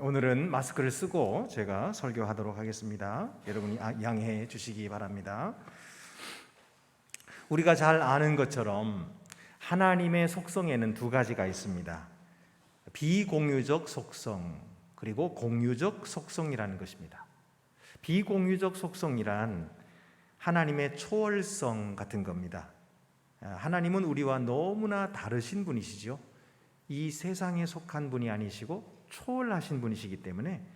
오늘은 마스크를 쓰고 제가 설교하도록 하겠습니다. 여러분이 양해해 주시기 바랍니다. 우리가 잘 아는 것처럼 하나님의 속성에는 두 가지가 있습니다. 비공유적 속성 그리고 공유적 속성이라는 것입니다. 비공유적 속성이란 하나님의 초월성 같은 겁니다. 하나님은 우리와 너무나 다르신 분이시죠. 이 세상에 속한 분이 아니시고 초월하신 분이시기 때문에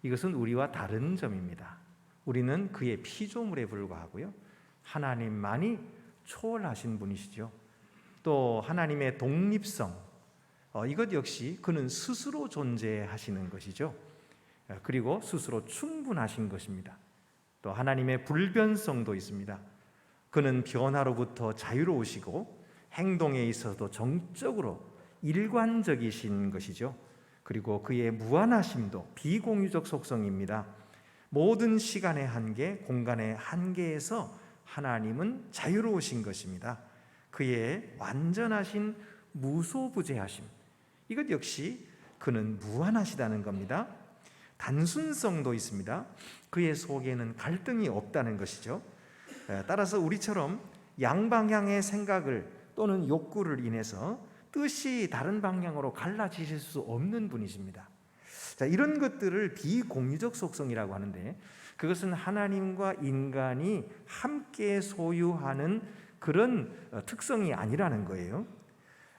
이것은 우리와 다른 점입니다. 우리는 그의 피조물에 불과하고요, 하나님만이 초월하신 분이시죠. 또 하나님의 독립성, 이것 역시 그는 스스로 존재하시는 것이죠. 그리고 스스로 충분하신 것입니다. 또 하나님의 불변성도 있습니다. 그는 변화로부터 자유로우시고 행동에 있어서도 정적으로 일관적이신 것이죠. 그리고 그의 무한하심도 비공유적 속성입니다. 모든 시간의 한계, 공간의 한계에서 하나님은 자유로우신 것입니다. 그의 완전하신 무소부재하심, 이것 역시 그는 무한하시다는 겁니다. 단순성도 있습니다. 그의 속에는 갈등이 없다는 것이죠. 따라서 우리처럼 양방향의 생각을 또는 욕구를 인해서 뜻이 다른 방향으로 갈라지실 수 없는 분이십니다. 자, 이런 것들을 비공유적 속성이라고 하는데, 그것은 하나님과 인간이 함께 소유하는 그런 특성이 아니라는 거예요.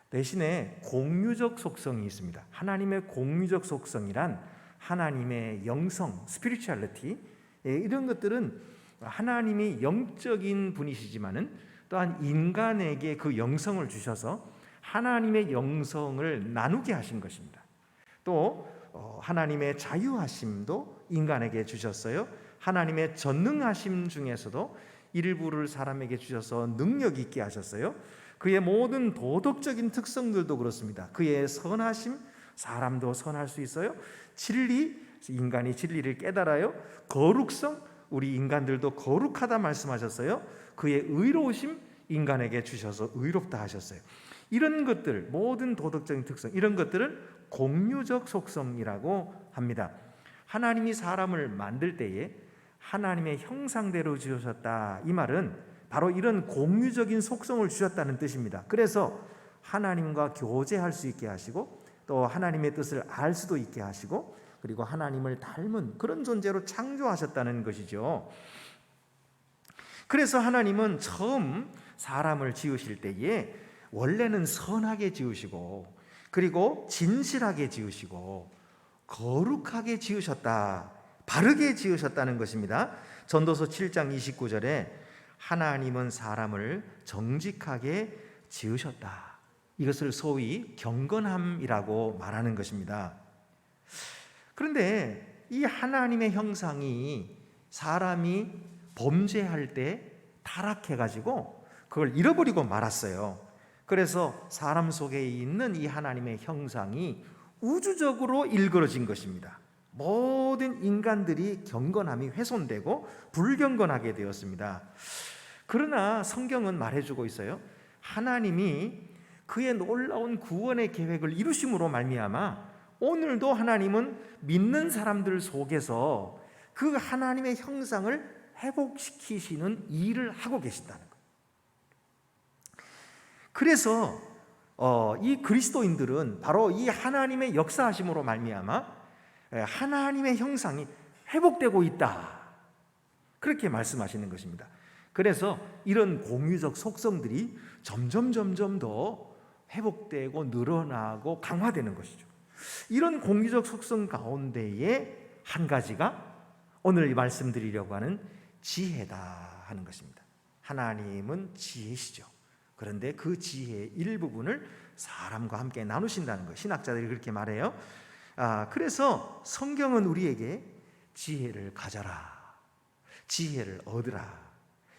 대신에 공유적 속성이 있습니다. 하나님의 공유적 속성이란 하나님의 영성, 스피리추얼리티, 이런 것들은 하나님이 영적인 분이시지만은 또한 인간에게 그 영성을 주셔서 하나님의 영성을 나누게 하신 것입니다. 또 하나님의 자유하심도 인간에게 주셨어요. 하나님의 전능하심 중에서도 일부를 사람에게 주셔서 능력 있게 하셨어요. 그의 모든 도덕적인 특성들도 그렇습니다. 그의 선하심, 사람도 선할 수 있어요. 진리, 인간이 진리를 깨달아요. 거룩성, 우리 인간들도 거룩하다 말씀하셨어요. 그의 의로우심, 인간에게 주셔서 의롭다 하셨어요. 이런 것들, 모든 도덕적인 특성, 이런 것들은 공유적 속성이라고 합니다. 하나님이 사람을 만들 때에 하나님의 형상대로 지으셨다, 이 말은 바로 이런 공유적인 속성을 주셨다는 뜻입니다. 그래서 하나님과 교제할 수 있게 하시고, 또 하나님의 뜻을 알 수도 있게 하시고, 그리고 하나님을 닮은 그런 존재로 창조하셨다는 것이죠. 그래서 하나님은 처음 사람을 지으실 때에 원래는 선하게 지으시고, 그리고 진실하게 지으시고, 거룩하게 지으셨다, 바르게 지으셨다는 것입니다. 전도서 7장 29절에 하나님은 사람을 정직하게 지으셨다, 이것을 소위 경건함이라고 말하는 것입니다. 그런데 이 하나님의 형상이 사람이 범죄할 때 타락해가지고 그걸 잃어버리고 말았어요. 그래서 사람 속에 있는 이 하나님의 형상이 우주적으로 일그러진 것입니다. 모든 인간들이 경건함이 훼손되고 불경건하게 되었습니다. 그러나 성경은 말해주고 있어요. 하나님이 그의 놀라운 구원의 계획을 이루심으로 말미암아 오늘도 하나님은 믿는 사람들 속에서 그 하나님의 형상을 회복시키시는 일을 하고 계신다는 거예요. 그래서 이 그리스도인들은 바로 이 하나님의 역사하심으로 말미암아 하나님의 형상이 회복되고 있다, 그렇게 말씀하시는 것입니다. 그래서 이런 공유적 속성들이 점점 더 회복되고 늘어나고 강화되는 것이죠. 이런 공유적 속성 가운데에 한 가지가 오늘 말씀드리려고 하는 지혜다 하는 것입니다. 하나님은 지혜시죠. 그런데 그 지혜의 일부분을 사람과 함께 나누신다는 것, 신학자들이 그렇게 말해요. 그래서 성경은 우리에게 지혜를 가져라, 지혜를 얻으라,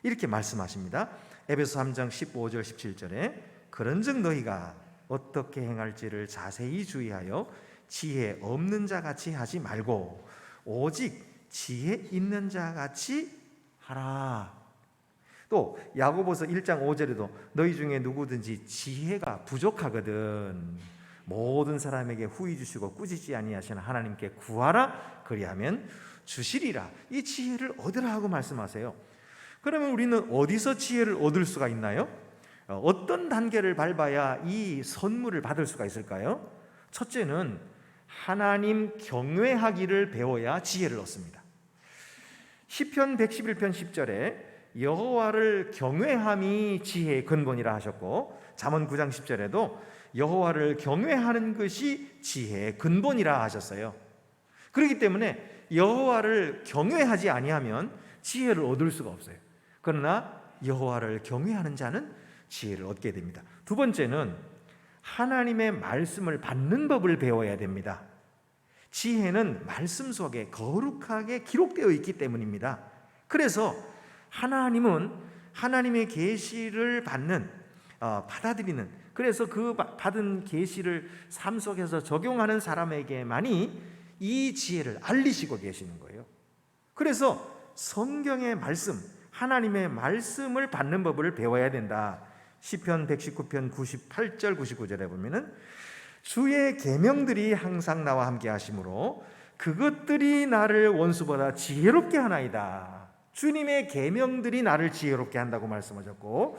이렇게 말씀하십니다. 에베소 3장 15절 17절에 그런즉 너희가 어떻게 행할지를 자세히 주의하여 지혜 없는 자같이 하지 말고 오직 지혜 있는 자같이 하라. 또 야고보서 1장 5절에도 너희 중에 누구든지 지혜가 부족하거든 모든 사람에게 후히 주시고 꾸짖지 아니하시는 하나님께 구하라 그리하면 주시리라. 이 지혜를 얻으라 하고 말씀하세요. 그러면 우리는 어디서 지혜를 얻을 수가 있나요? 어떤 단계를 밟아야 이 선물을 받을 수가 있을까요? 첫째는 하나님 경외하기를 배워야 지혜를 얻습니다. 시편 111편 10절에 여호와를 경외함이 지혜의 근본이라 하셨고, 잠언 9장 10절에도 여호와를 경외하는 것이 지혜의 근본이라 하셨어요. 그렇기 때문에 여호와를 경외하지 아니하면 지혜를 얻을 수가 없어요. 그러나 여호와를 경외하는 자는 지혜를 얻게 됩니다. 두 번째는 하나님의 말씀을 받는 법을 배워야 됩니다. 지혜는 말씀 속에 거룩하게 기록되어 있기 때문입니다. 그래서 하나님은 하나님의 계시를 받아들이는, 그래서 그 받은 계시를 삶 속에서 적용하는 사람에게만이 이 지혜를 알리시고 계시는 거예요. 그래서 성경의 말씀, 하나님의 말씀을 받는 법을 배워야 된다. 시편 119편 98절 99절에 보면은 주의 계명들이 항상 나와 함께 하심으로 그것들이 나를 원수보다 지혜롭게 하나이다. 주님의 계명들이 나를 지혜롭게 한다고 말씀하셨고,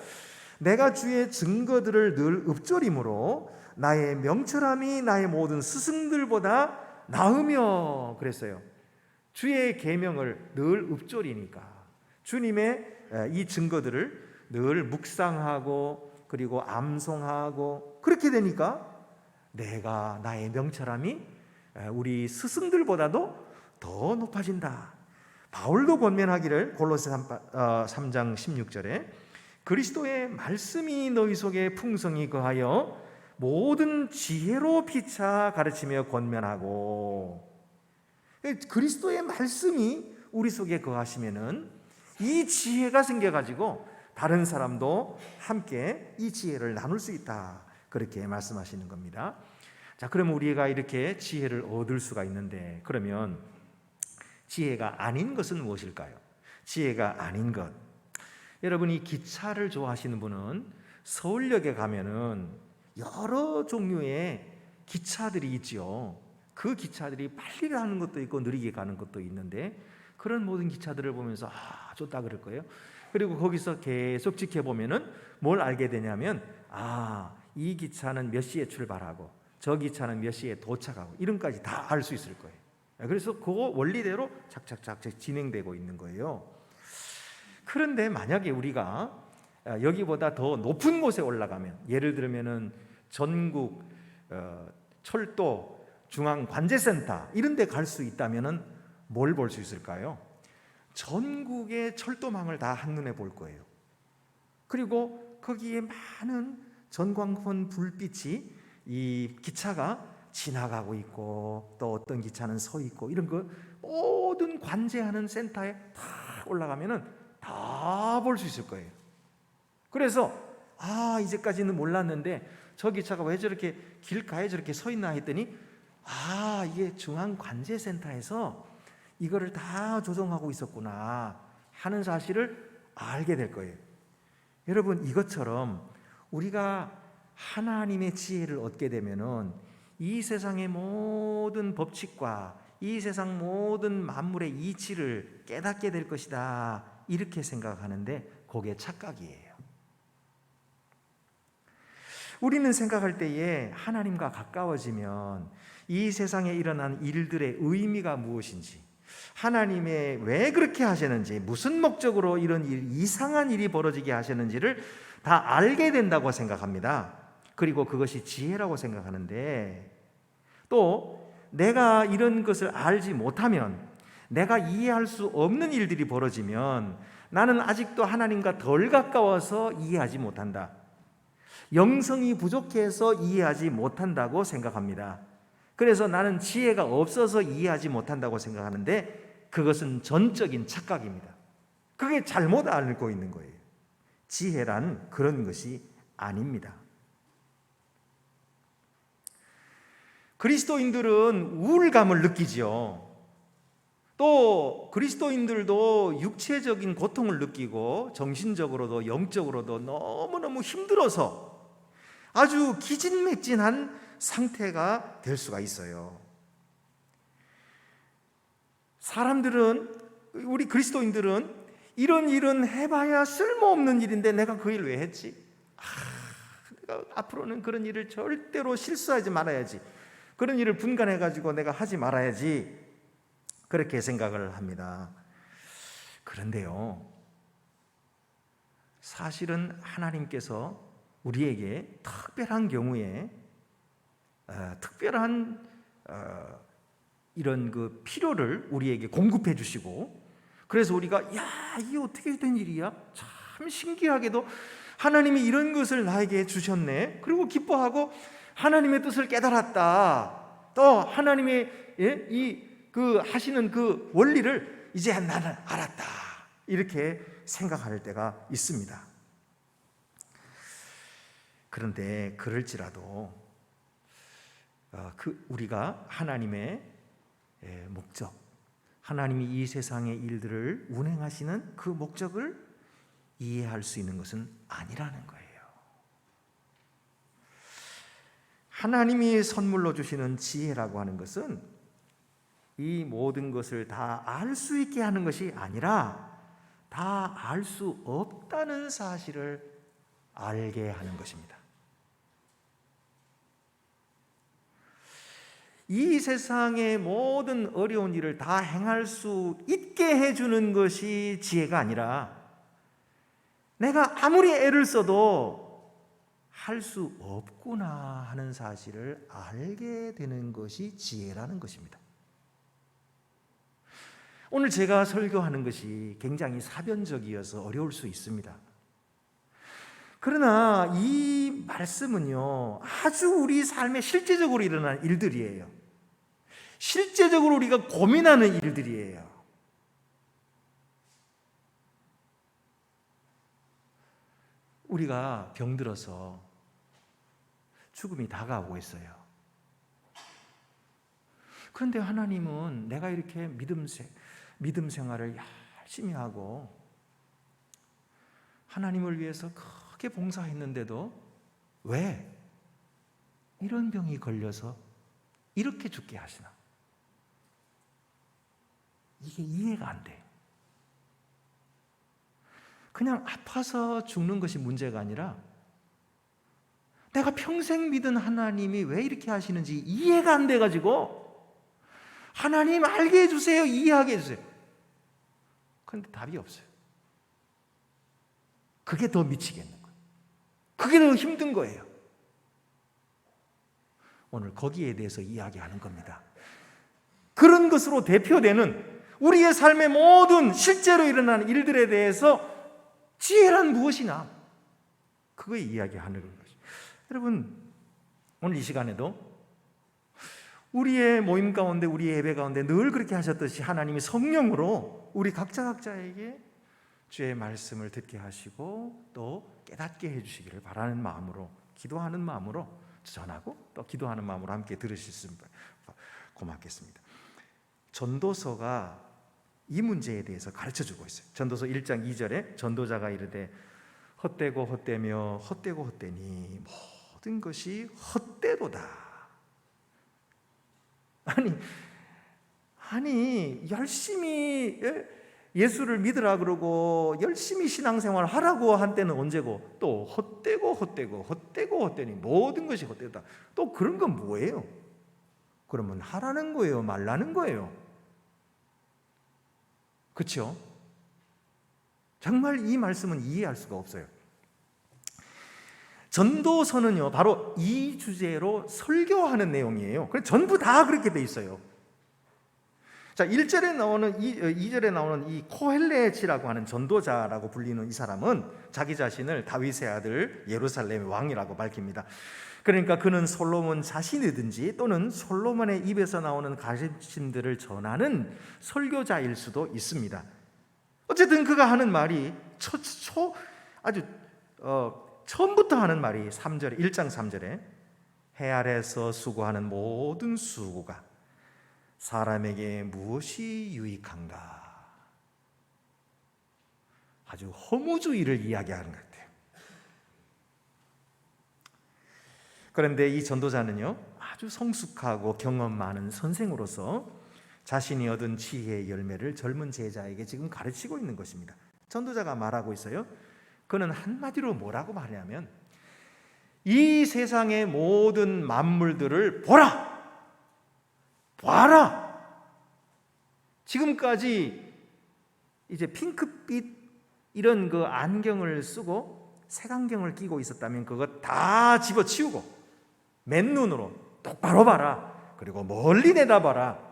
내가 주의 증거들을 늘 읊조림으로 나의 명철함이 나의 모든 스승들보다 나으며 그랬어요. 주의 계명을 늘 읊조리니까 주님의 이 증거들을 늘 묵상하고 그리고 암송하고 그렇게 되니까 내가 나의 명철함이 우리 스승들보다도 더 높아진다. 바울도 권면하기를 골로새 3장 16절에 그리스도의 말씀이 너희 속에 풍성히 거하여 모든 지혜로 피차 가르치며 권면하고, 그리스도의 말씀이 우리 속에 거하시면은 이 지혜가 생겨가지고 다른 사람도 함께 이 지혜를 나눌 수 있다. 그렇게 말씀하시는 겁니다. 자, 그러면 우리가 이렇게 지혜를 얻을 수가 있는데, 그러면 지혜가 아닌 것은 무엇일까요? 지혜가 아닌 것. 여러분, 이 기차를 좋아하시는 분은 서울역에 가면은 여러 종류의 기차들이 있지요. 그 기차들이 빨리 가는 것도 있고 느리게 가는 것도 있는데, 그런 모든 기차들을 보면서 좋다 그럴 거예요. 그리고 거기서 계속 지켜보면은 뭘 알게 되냐면, 이 기차는 몇 시에 출발하고 저 기차는 몇 시에 도착하고 이름까지 다 알 수 있을 거예요. 그래서 그 원리대로 착착착 진행되고 있는 거예요. 그런데 만약에 우리가 여기보다 더 높은 곳에 올라가면, 예를 들면은 전국 철도 중앙관제센터 이런 데 갈 수 있다면은 뭘 볼 수 있을까요? 전국의 철도망을 다 한눈에 볼 거예요. 그리고 거기에 많은 전광판 불빛이 이 기차가 지나가고 있고, 또 어떤 기차는 서 있고, 이런 거 모든 관제하는 센터에 다 올라가면은 다 볼 수 있을 거예요. 그래서 이제까지는 몰랐는데 저 기차가 왜 저렇게 길가에 저렇게 서 있나 했더니 이게 중앙관제센터에서 이거를 다 조정하고 있었구나 하는 사실을 알게 될 거예요. 여러분, 이것처럼 우리가 하나님의 지혜를 얻게 되면은 이 세상의 모든 법칙과 이 세상 모든 만물의 이치를 깨닫게 될 것이다, 이렇게 생각하는데 그게 착각이에요. 우리는 생각할 때에 하나님과 가까워지면 이 세상에 일어난 일들의 의미가 무엇인지, 하나님의 왜 그렇게 하시는지, 무슨 목적으로 이런 이상한 일이 벌어지게 하시는지를 다 알게 된다고 생각합니다. 그리고 그것이 지혜라고 생각하는데, 또 내가 이런 것을 알지 못하면, 내가 이해할 수 없는 일들이 벌어지면 나는 아직도 하나님과 덜 가까워서 이해하지 못한다, 영성이 부족해서 이해하지 못한다고 생각합니다. 그래서 나는 지혜가 없어서 이해하지 못한다고 생각하는데 그것은 전적인 착각입니다. 그게 잘못 알고 있는 거예요. 지혜란 그런 것이 아닙니다. 그리스도인들은 우울감을 느끼지요. 또 그리스도인들도 육체적인 고통을 느끼고 정신적으로도 영적으로도 너무너무 힘들어서 아주 기진맥진한 상태가 될 수가 있어요. 사람들은, 우리 그리스도인들은 이런 일은 해봐야 쓸모없는 일인데 내가 그 일 왜 했지? 내가 앞으로는 그런 일을 절대로 실수하지 말아야지, 그런 일을 분간해가지고 내가 하지 말아야지, 그렇게 생각을 합니다. 그런데요, 사실은 하나님께서 우리에게 특별한 경우에 특별한 이런 그 필요를 우리에게 공급해 주시고, 그래서 우리가 야, 이게 어떻게 된 일이야? 참 신기하게도 하나님이 이런 것을 나에게 주셨네. 그리고 기뻐하고 하나님의 뜻을 깨달았다. 또 하나님의 이 그 하시는 그 원리를 이제 나는 알았다. 이렇게 생각할 때가 있습니다. 그런데 그럴지라도 우리가 하나님의 목적, 하나님이 이 세상의 일들을 운행하시는 그 목적을 이해할 수 있는 것은 아니라는 거예요. 하나님이 선물로 주시는 지혜라고 하는 것은 이 모든 것을 다 알 수 있게 하는 것이 아니라 다 알 수 없다는 사실을 알게 하는 것입니다. 이 세상의 모든 어려운 일을 다 행할 수 있게 해주는 것이 지혜가 아니라 내가 아무리 애를 써도 할 수 없구나 하는 사실을 알게 되는 것이 지혜라는 것입니다. 오늘 제가 설교하는 것이 굉장히 사변적이어서 어려울 수 있습니다. 그러나 이 말씀은요, 아주 우리 삶에 실제적으로 일어난 일들이에요. 실제적으로 우리가 고민하는 일들이에요. 우리가 병들어서 죽음이 다가오고 있어요. 그런데 하나님은 내가 이렇게 믿음 생활을 열심히 하고 하나님을 위해서 크게 봉사했는데도 왜 이런 병이 걸려서 이렇게 죽게 하시나? 이게 이해가 안 돼. 그냥 아파서 죽는 것이 문제가 아니라 내가 평생 믿은 하나님이 왜 이렇게 하시는지 이해가 안 돼가지고 하나님 알게 해주세요, 이해하게 해주세요. 그런데 답이 없어요. 그게 더 미치겠는 거예요. 그게 더 힘든 거예요. 오늘 거기에 대해서 이야기하는 겁니다. 그런 것으로 대표되는 우리의 삶의 모든 실제로 일어나는 일들에 대해서 지혜란 무엇이나 그거 이야기하는 것이죠. 여러분, 오늘 이 시간에도 우리의 모임 가운데, 우리의 예배 가운데 늘 그렇게 하셨듯이 하나님이 성령으로 우리 각자에게 주의 말씀을 듣게 하시고 또 깨닫게 해주시기를 바라는 마음으로, 기도하는 마음으로 전하고 또 기도하는 마음으로 함께 들으셨으면 고맙겠습니다. 전도서가 이 문제에 대해서 가르쳐주고 있어요. 전도서 1장 2절에 전도자가 이르되 헛되고 헛되며 헛되고 헛되니 모든 것이 헛되도다. 아니 열심히 예수를 믿으라 그러고 열심히 신앙생활 하라고 한 때는 언제고, 또 헛되니 모든 것이 헛되다. 또 그런 건 뭐예요? 그러면 하라는 거예요, 말라는 거예요? 그렇죠? 정말 이 말씀은 이해할 수가 없어요. 전도서는요, 바로 이 주제로 설교하는 내용이에요. 그래서 전부 다 그렇게 돼 있어요. 자, 1절에 나오는 2절에 나오는 이 코헬렛이라고 하는 전도자라고 불리는 이 사람은 자기 자신을 다윗의 아들 예루살렘의 왕이라고 밝힙니다. 그러니까 그는 솔로몬 자신이든지 또는 솔로몬의 입에서 나오는 가르침들을 전하는 설교자일 수도 있습니다. 어쨌든 그가 하는 말이 처음부터 하는 말이 3절에, 1장 3절에 해 아래서 수고하는 모든 수고가 사람에게 무엇이 유익한가? 아주 허무주의를 이야기하는 것 같아요. 그런데 이 전도자는요, 아주 성숙하고 경험 많은 선생으로서 자신이 얻은 지혜의 열매를 젊은 제자에게 지금 가르치고 있는 것입니다. 전도자가 말하고 있어요. 그는 한마디로 뭐라고 말하냐면, 이 세상의 모든 만물들을 보라! 봐라! 지금까지 이제 핑크빛 이런 그 안경을 쓰고 색안경을 끼고 있었다면 그거 다 집어치우고 맨눈으로 똑바로 봐라. 그리고 멀리 내다봐라.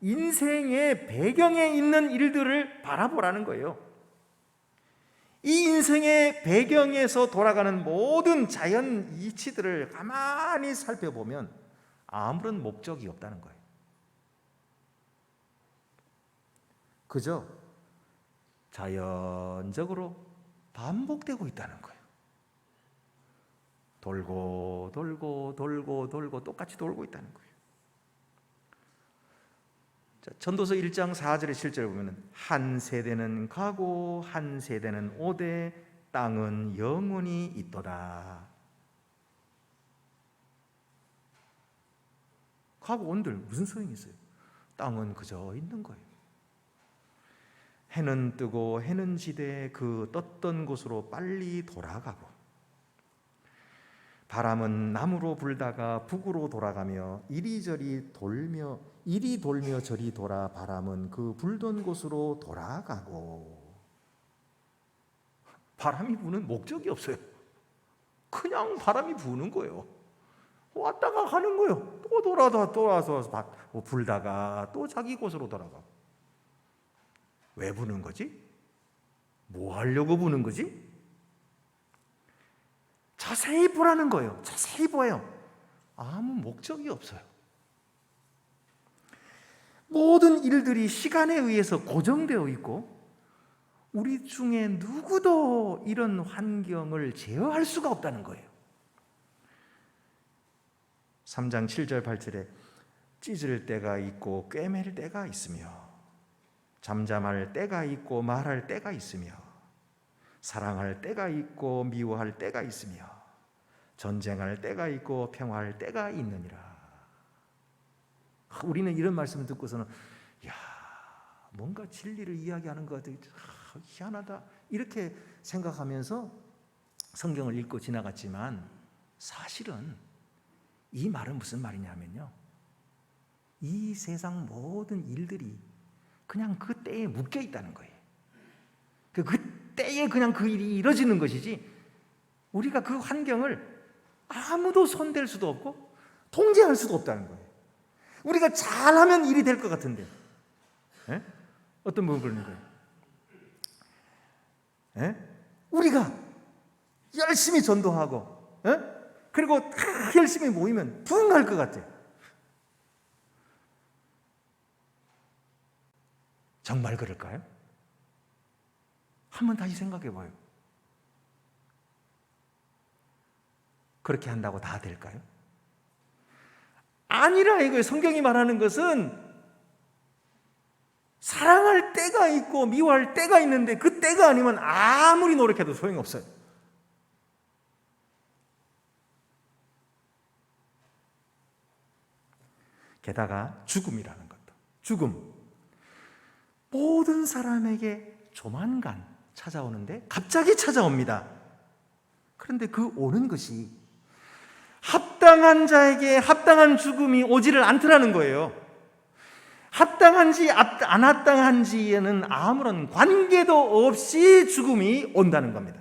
인생의 배경에 있는 일들을 바라보라는 거예요. 이 인생의 배경에서 돌아가는 모든 자연 이치들을 가만히 살펴보면 아무런 목적이 없다는 거예요. 그저 자연적으로 반복되고 있다는 거예요. 돌고 돌고 돌고 돌고 똑같이 돌고 있다는 거예요. 자, 전도서 1장 4절에 7절을 보면 한 세대는 가고 한 세대는 오되 땅은 영원히 있도다. 가고 온들 무슨 소용이 있어요? 땅은 그저 있는 거예요. 해는 뜨고 해는 지되 그 떴던 곳으로 빨리 돌아가고, 바람은 남으로 불다가 북으로 돌아가며 이리저리 돌며 이리 돌며 저리 돌아 바람은 그 불던 곳으로 돌아가고. 바람이 부는 목적이 없어요. 그냥 바람이 부는 거예요. 왔다가 가는 거예요. 또 돌아서 불다가 또 자기 곳으로 돌아가고. 왜 부는 거지? 뭐 하려고 부는 거지? 자세히 보라는 거예요. 자세히 보아요. 아무 목적이 없어요. 모든 일들이 시간에 의해서 고정되어 있고 우리 중에 누구도 이런 환경을 제어할 수가 없다는 거예요. 3장 7절 8절에 찢을 때가 있고 꿰맬 때가 있으며 잠잠할 때가 있고 말할 때가 있으며 사랑할 때가 있고 미워할 때가 있으며 전쟁할 때가 있고 평화할 때가 있느니라. 우리는 이런 말씀을 듣고서는 야, 뭔가 진리를 이야기하는 것 같아. 희한하다 이렇게 생각하면서 성경을 읽고 지나갔지만 사실은 이 말은 무슨 말이냐면요, 이 세상 모든 일들이 그냥 그 때에 묶여 있다는 거예요. 그 때에 그냥 그 일이 이루어지는 것이지 우리가 그 환경을 아무도 손댈 수도 없고 통제할 수도 없다는 거예요. 우리가 잘하면 일이 될 것 같은데, 에? 어떤 분은 그러는 거예요. 에? 우리가 열심히 전도하고, 에? 그리고 다 열심히 모이면 부흥할 것 같아요. 정말 그럴까요? 한번 다시 생각해 봐요. 그렇게 한다고 다 될까요? 아니라 이거예요. 성경이 말하는 것은 사랑할 때가 있고 미워할 때가 있는데 그 때가 아니면 아무리 노력해도 소용없어요. 게다가 죽음이라는 것도, 죽음, 모든 사람에게 조만간 찾아오는데 갑자기 찾아옵니다. 그런데 그 오는 것이 합당한 자에게 합당한 죽음이 오지를 않더라는 거예요. 합당한지 안 합당한지에는 아무런 관계도 없이 죽음이 온다는 겁니다.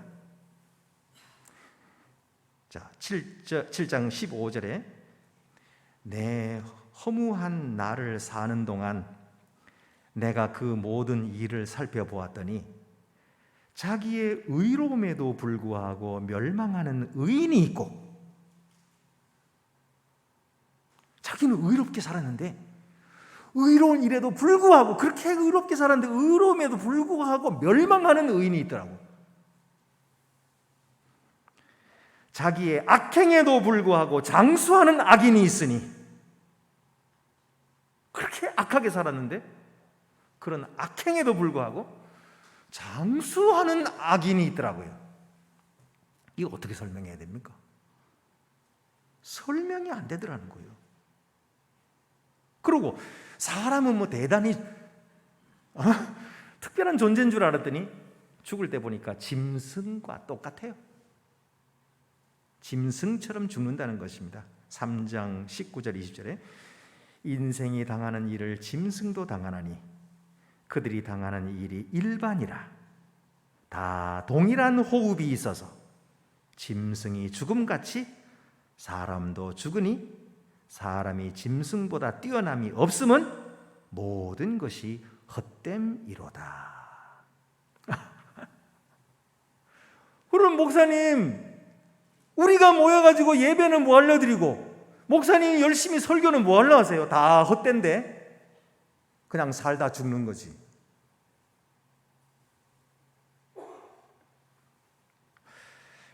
자, 7장 15절에 내 허무한 날을 사는 동안 내가 그 모든 일을 살펴보았더니 자기의 의로움에도 불구하고 멸망하는 의인이 있고, 자기는 의롭게 살았는데 의로운 일에도 불구하고, 그렇게 의롭게 살았는데 의로움에도 불구하고 멸망하는 의인이 있더라고. 자기의 악행에도 불구하고 장수하는 악인이 있으니, 그렇게 악하게 살았는데 그런 악행에도 불구하고 장수하는 악인이 있더라고요. 이거 어떻게 설명해야 됩니까? 설명이 안 되더라는 거예요. 그리고 사람은 뭐 대단히 특별한 존재인 줄 알았더니 죽을 때 보니까 짐승과 똑같아요. 짐승처럼 죽는다는 것입니다. 3장 19절 20절에 인생이 당하는 일을 짐승도 당하나니 그들이 당하는 일이 일반이라. 다 동일한 호흡이 있어서 짐승이 죽음같이 사람도 죽으니 사람이 짐승보다 뛰어남이 없음은 모든 것이 헛됨이로다. 그럼 목사님, 우리가 모여가지고 예배는 뭐 하려 드리고 목사님이 열심히 설교는 뭐 하려 하세요? 다 헛된데 그냥 살다 죽는 거지.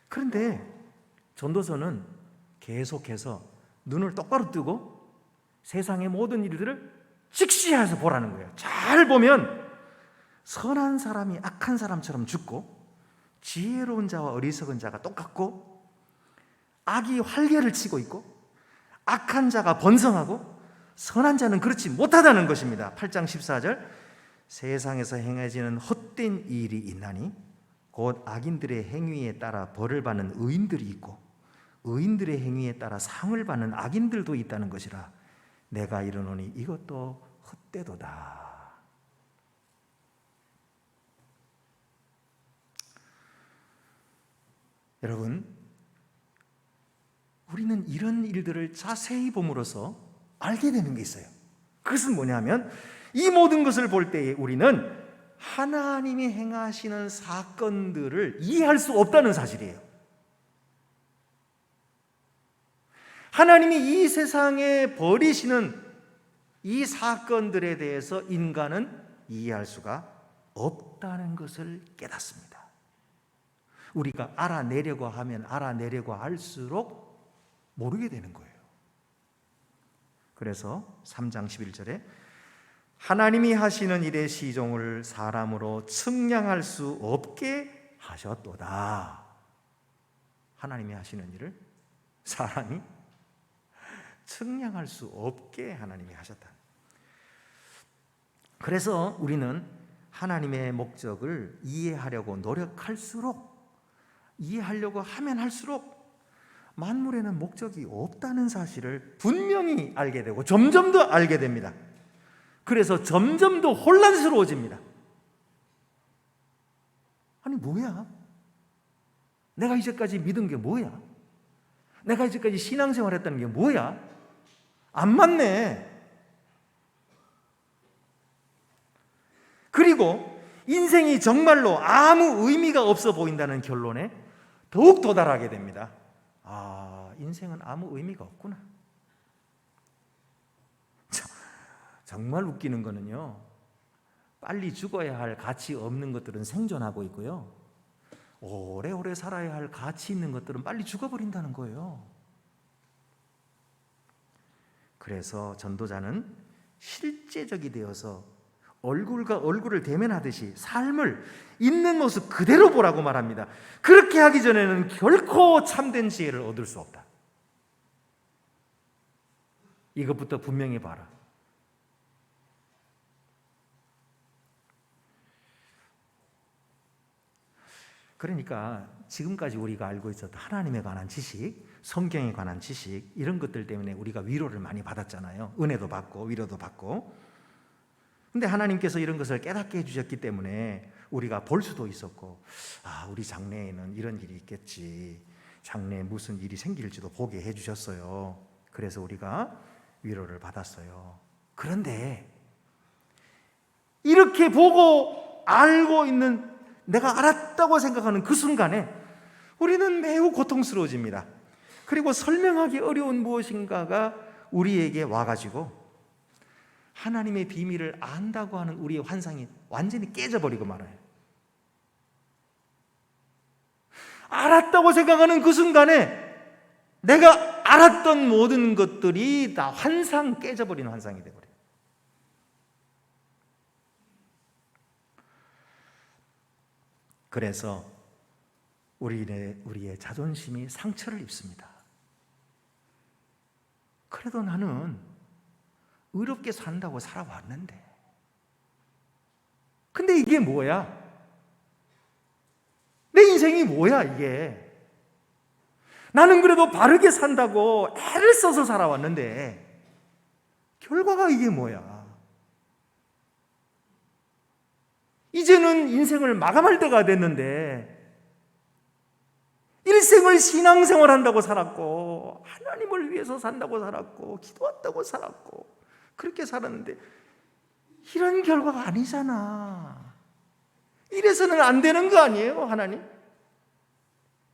그런데 전도서는 계속해서 눈을 똑바로 뜨고 세상의 모든 일들을 직시해서 보라는 거예요. 잘 보면 선한 사람이 악한 사람처럼 죽고 지혜로운 자와 어리석은 자가 똑같고 악이 활개를 치고 있고 악한 자가 번성하고 선한 자는 그렇지 못하다는 것입니다. 8장 14절 세상에서 행해지는 헛된 일이 있나니 곧 악인들의 행위에 따라 벌을 받는 의인들이 있고 의인들의 행위에 따라 상을 받는 악인들도 있다는 것이라. 내가 이르노니 이것도 헛되도다. 여러분, 우리는 이런 일들을 자세히 봄으로써 알게 되는 게 있어요. 그것은 뭐냐면 이 모든 것을 볼 때에 우리는 하나님이 행하시는 사건들을 이해할 수 없다는 사실이에요. 하나님이 이 세상에 벌이시는 이 사건들에 대해서 인간은 이해할 수가 없다는 것을 깨닫습니다. 우리가 알아내려고 하면 알아내려고 할수록 모르게 되는 거예요. 그래서 3장 11절에 하나님이 하시는 일의 시종을 사람으로 측량할 수 없게 하셨도다. 하나님이 하시는 일을 사람이 측량할 수 없게 하나님이 하셨다. 그래서 우리는 하나님의 목적을 이해하려고 노력할수록, 이해하려고 하면 할수록 만물에는 목적이 없다는 사실을 분명히 알게 되고 점점 더 알게 됩니다. 그래서 점점 더 혼란스러워집니다. 아니 뭐야? 내가 이제까지 믿은 게 뭐야? 내가 이제까지 신앙생활했다는 게 뭐야? 안 맞네. 그리고 인생이 정말로 아무 의미가 없어 보인다는 결론에 더욱 도달하게 됩니다. 아, 인생은 아무 의미가 없구나. 정말 웃기는 거는요, 빨리 죽어야 할 가치 없는 것들은 생존하고 있고요, 오래오래 살아야 할 가치 있는 것들은 빨리 죽어버린다는 거예요. 그래서 전도자는 실제적이 되어서 얼굴과 얼굴을 대면하듯이 삶을 있는 모습 그대로 보라고 말합니다. 그렇게 하기 전에는 결코 참된 지혜를 얻을 수 없다. 이것부터 분명히 봐라. 그러니까 지금까지 우리가 알고 있었던 하나님에 관한 지식, 성경에 관한 지식, 이런 것들 때문에 우리가 위로를 많이 받았잖아요. 은혜도 받고 위로도 받고. 근데 하나님께서 이런 것을 깨닫게 해주셨기 때문에 우리가 볼 수도 있었고, 아, 우리 장래에는 이런 일이 있겠지, 장래에 무슨 일이 생길지도 보게 해주셨어요. 그래서 우리가 위로를 받았어요. 그런데 이렇게 보고 알고 있는, 내가 알았다고 생각하는 그 순간에 우리는 매우 고통스러워집니다. 그리고 설명하기 어려운 무엇인가가 우리에게 와가지고 하나님의 비밀을 안다고 하는 우리의 환상이 완전히 깨져버리고 말아요. 알았다고 생각하는 그 순간에 내가 알았던 모든 것들이 다 깨져버리는 환상이 되어버려요. 그래서 우리의 자존심이 상처를 입습니다. 그래도 나는 의롭게 산다고 살아왔는데, 근데 이게 뭐야? 내 인생이 뭐야 이게? 나는 그래도 바르게 산다고 애를 써서 살아왔는데 결과가 이게 뭐야? 이제는 인생을 마감할 때가 됐는데 일생을 신앙생활 한다고 살았고 하나님을 위해서 산다고 살았고 기도한다고 살았고 그렇게 살았는데 이런 결과가 아니잖아. 이래서는 안 되는 거 아니에요, 하나님?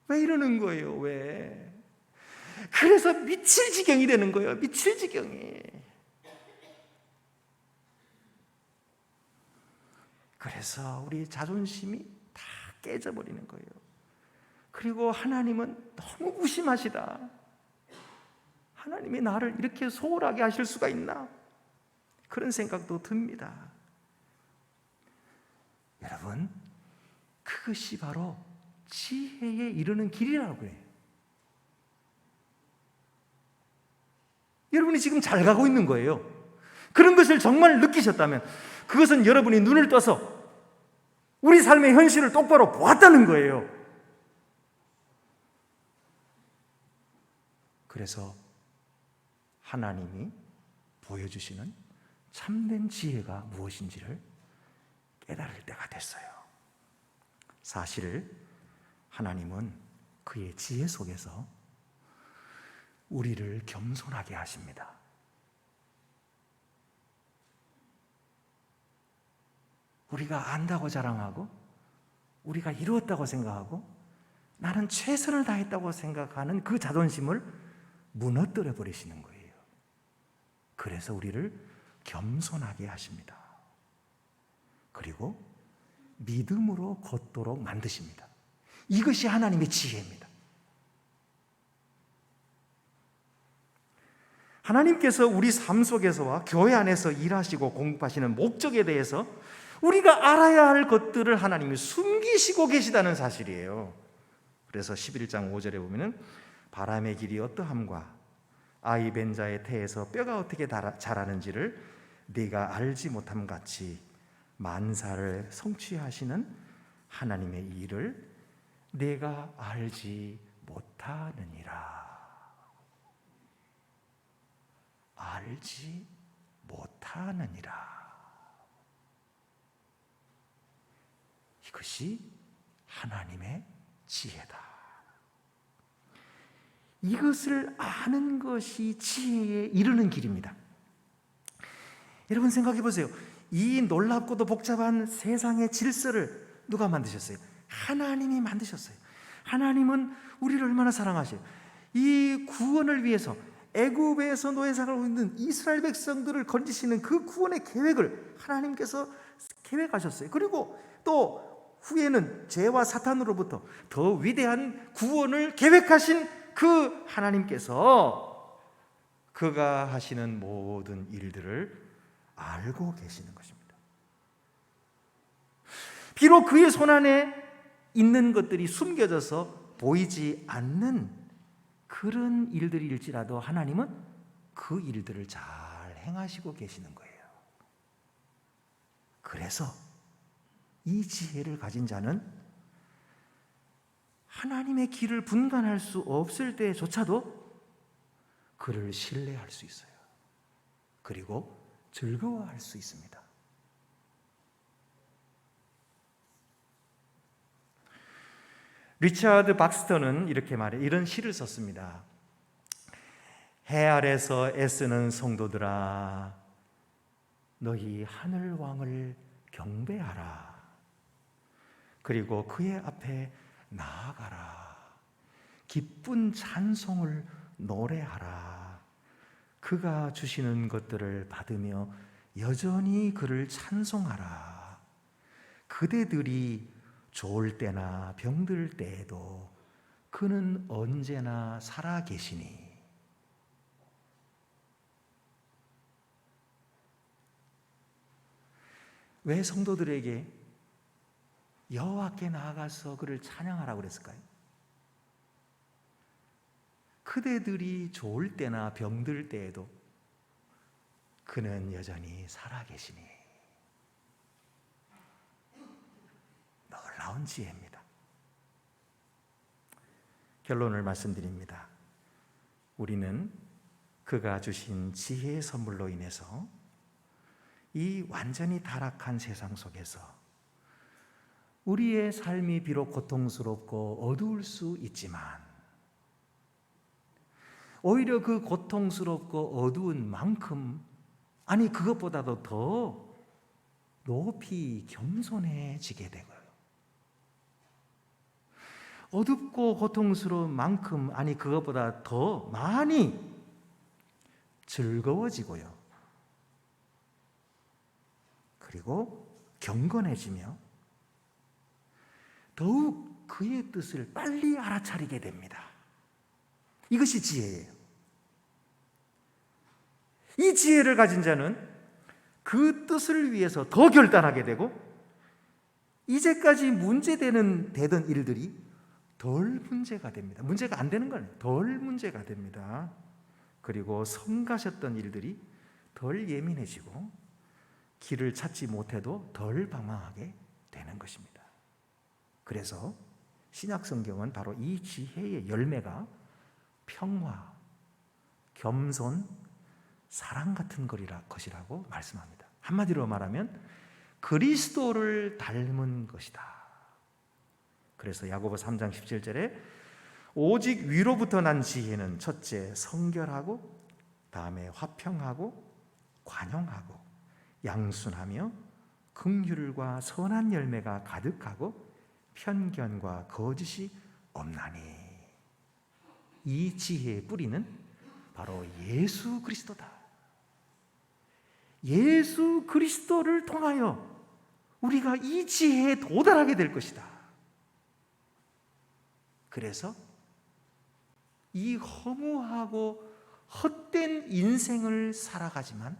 왜 이러는 거예요? 왜? 그래서 미칠 지경이 되는 거예요. 미칠 지경이. 그래서 우리 자존심이 다 깨져버리는 거예요. 그리고 하나님은 너무 무심하시다. 하나님이 나를 이렇게 소홀하게 하실 수가 있나? 그런 생각도 듭니다. 여러분, 그것이 바로 지혜에 이르는 길이라고 해요. 여러분이 지금 잘 가고 있는 거예요. 그런 것을 정말 느끼셨다면 그것은 여러분이 눈을 떠서 우리 삶의 현실을 똑바로 보았다는 거예요. 그래서 하나님이 보여주시는 참된 지혜가 무엇인지를 깨달을 때가 됐어요. 사실 하나님은 그의 지혜 속에서 우리를 겸손하게 하십니다. 우리가 안다고 자랑하고 우리가 이루었다고 생각하고 나는 최선을 다했다고 생각하는 그 자존심을 무너뜨려 버리시는 거예요. 그래서 우리를 겸손하게 하십니다. 그리고 믿음으로 걷도록 만드십니다. 이것이 하나님의 지혜입니다. 하나님께서 우리 삶 속에서와 교회 안에서 일하시고 공급하시는 목적에 대해서 우리가 알아야 할 것들을 하나님이 숨기시고 계시다는 사실이에요. 그래서 11장 5절에 보면은 바람의 길이 어떠함과 아이 벤 자의 태에서 뼈가 어떻게 자라는지를 네가 알지 못함 같이 만사를 성취하시는 하나님의 일을 네가 알지 못하느니라. 알지 못하느니라. 이것이 하나님의 지혜다. 이것을 아는 것이 지혜에 이르는 길입니다. 여러분 생각해 보세요. 이 놀랍고도 복잡한 세상의 질서를 누가 만드셨어요? 하나님이 만드셨어요. 하나님은 우리를 얼마나 사랑하셔요. 이 구원을 위해서 애굽에서 노예생활을 있는 이스라엘 백성들을 건지시는 그 구원의 계획을 하나님께서 계획하셨어요. 그리고 또 후에는 죄와 사탄으로부터 더 위대한 구원을 계획하신 그 하나님께서 그가 하시는 모든 일들을 알고 계시는 것입니다. 비록 그의 손안에 있는 것들이 숨겨져서 보이지 않는 그런 일들일지라도 하나님은 그 일들을 잘 행하시고 계시는 거예요. 그래서 이 지혜를 가진 자는 하나님의 길을 분간할 수 없을 때조차도 그를 신뢰할 수 있어요. 그리고 즐거워할 수 있습니다. 리차드 박스터는 이렇게 이런 시를 썼습니다. 해 아래서 애쓰는 성도들아, 너희 하늘 왕을 경배하라. 그리고 그의 앞에 나아가라. 기쁜 찬송을 노래하라. 그가 주시는 것들을 받으며 여전히 그를 찬송하라. 그대들이 좋을 때나 병들 때에도 그는 언제나 살아 계시니. 왜 성도들에게 여호와께 나아가서 그를 찬양하라고 그랬을까요? 그대들이 좋을 때나 병들 때에도 그는 여전히 살아계시니. 놀라운 지혜입니다. 결론을 말씀드립니다. 우리는 그가 주신 지혜의 선물로 인해서 이 완전히 타락한 세상 속에서 우리의 삶이 비록 고통스럽고 어두울 수 있지만 오히려 그 고통스럽고 어두운 만큼, 아니 그것보다도 더 높이 겸손해지게 되고요. 어둡고 고통스러운 만큼, 아니 그것보다 더 많이 즐거워지고요. 그리고 경건해지며 더욱 그의 뜻을 빨리 알아차리게 됩니다. 이것이 지혜예요. 이 지혜를 가진 자는 그 뜻을 위해서 더 결단하게 되고 이제까지 되던 일들이 덜 문제가 됩니다. 문제가 안 되는 건 덜 문제가 됩니다. 그리고 성가셨던 일들이 덜 예민해지고 길을 찾지 못해도 덜 방황하게 되는 것입니다. 그래서 신약 성경은 바로 이 지혜의 열매가 평화, 겸손, 사랑 같은 것이라고 말씀합니다. 한마디로 말하면 그리스도를 닮은 것이다. 그래서 야고보 3장 17절에 오직 위로부터 난 지혜는 첫째 성결하고, 다음에 화평하고 관용하고 양순하며 긍휼과 선한 열매가 가득하고 편견과 거짓이 없나니. 이 지혜의 뿌리는 바로 예수 그리스도다. 예수 그리스도를 통하여 우리가 이 지혜에 도달하게 될 것이다. 그래서 이 허무하고 헛된 인생을 살아가지만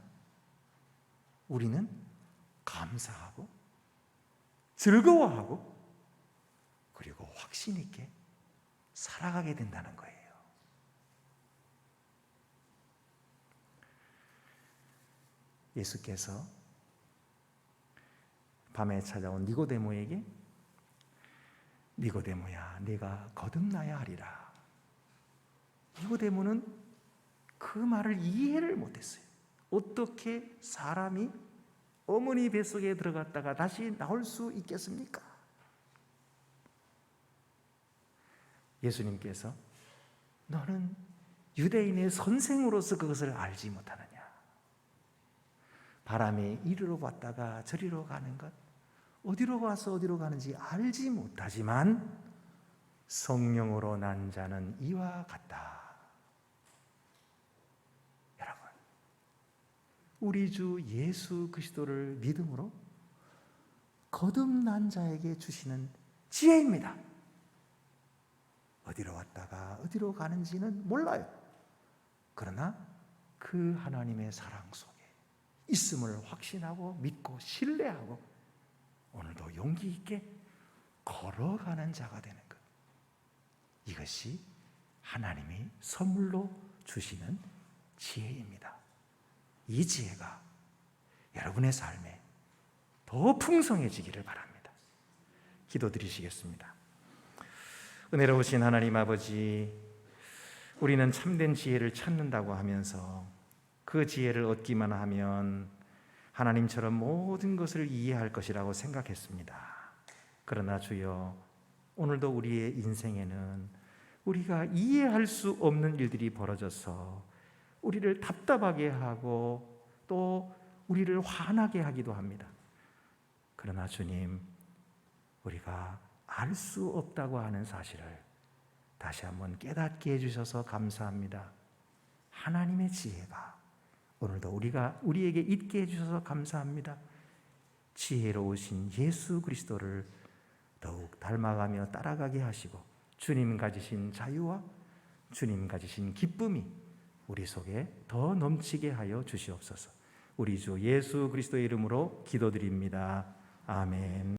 우리는 감사하고 즐거워하고 그리고 확신 있게 살아가게 된다는 거예요. 예수께서 밤에 찾아온 니고데모에게 니고데모야, 네가 거듭나야 하리라. 니고데모는 그 말을 이해를 못했어요. 어떻게 사람이 어머니 뱃속에 들어갔다가 다시 나올 수 있겠습니까? 예수님께서 너는 유대인의 선생으로서 그것을 알지 못하느냐? 바람이 이리로 왔다가 저리로 가는 것, 어디로 와서 어디로 가는지 알지 못하지만 성령으로 난 자는 이와 같다. 여러분, 우리 주 예수 그리스도를 믿음으로 거듭난 자에게 주시는 지혜입니다. 어디로 왔다가 어디로 가는지는 몰라요. 그러나 그 하나님의 사랑 속에 있음을 확신하고 믿고 신뢰하고 오늘도 용기 있게 걸어가는 자가 되는 것, 이것이 하나님이 선물로 주시는 지혜입니다. 이 지혜가 여러분의 삶에 더 풍성해지기를 바랍니다. 기도드리시겠습니다. 은혜로우신 하나님 아버지, 우리는 참된 지혜를 찾는다고 하면서 그 지혜를 얻기만 하면 하나님처럼 모든 것을 이해할 것이라고 생각했습니다. 그러나 주여, 오늘도 우리의 인생에는 우리가 이해할 수 없는 일들이 벌어져서 우리를 답답하게 하고 또 우리를 화나게 하기도 합니다. 그러나 주님, 우리가 알 수 없다고 하는 사실을 다시 한번 깨닫게 해주셔서 감사합니다. 하나님의 지혜가 오늘도 우리에게 있게 해주셔서 감사합니다. 지혜로우신 예수 그리스도를 더욱 닮아가며 따라가게 하시고 주님 가지신 자유와 주님 가지신 기쁨이 우리 속에 더 넘치게 하여 주시옵소서. 우리 주 예수 그리스도의 이름으로 기도드립니다. 아멘.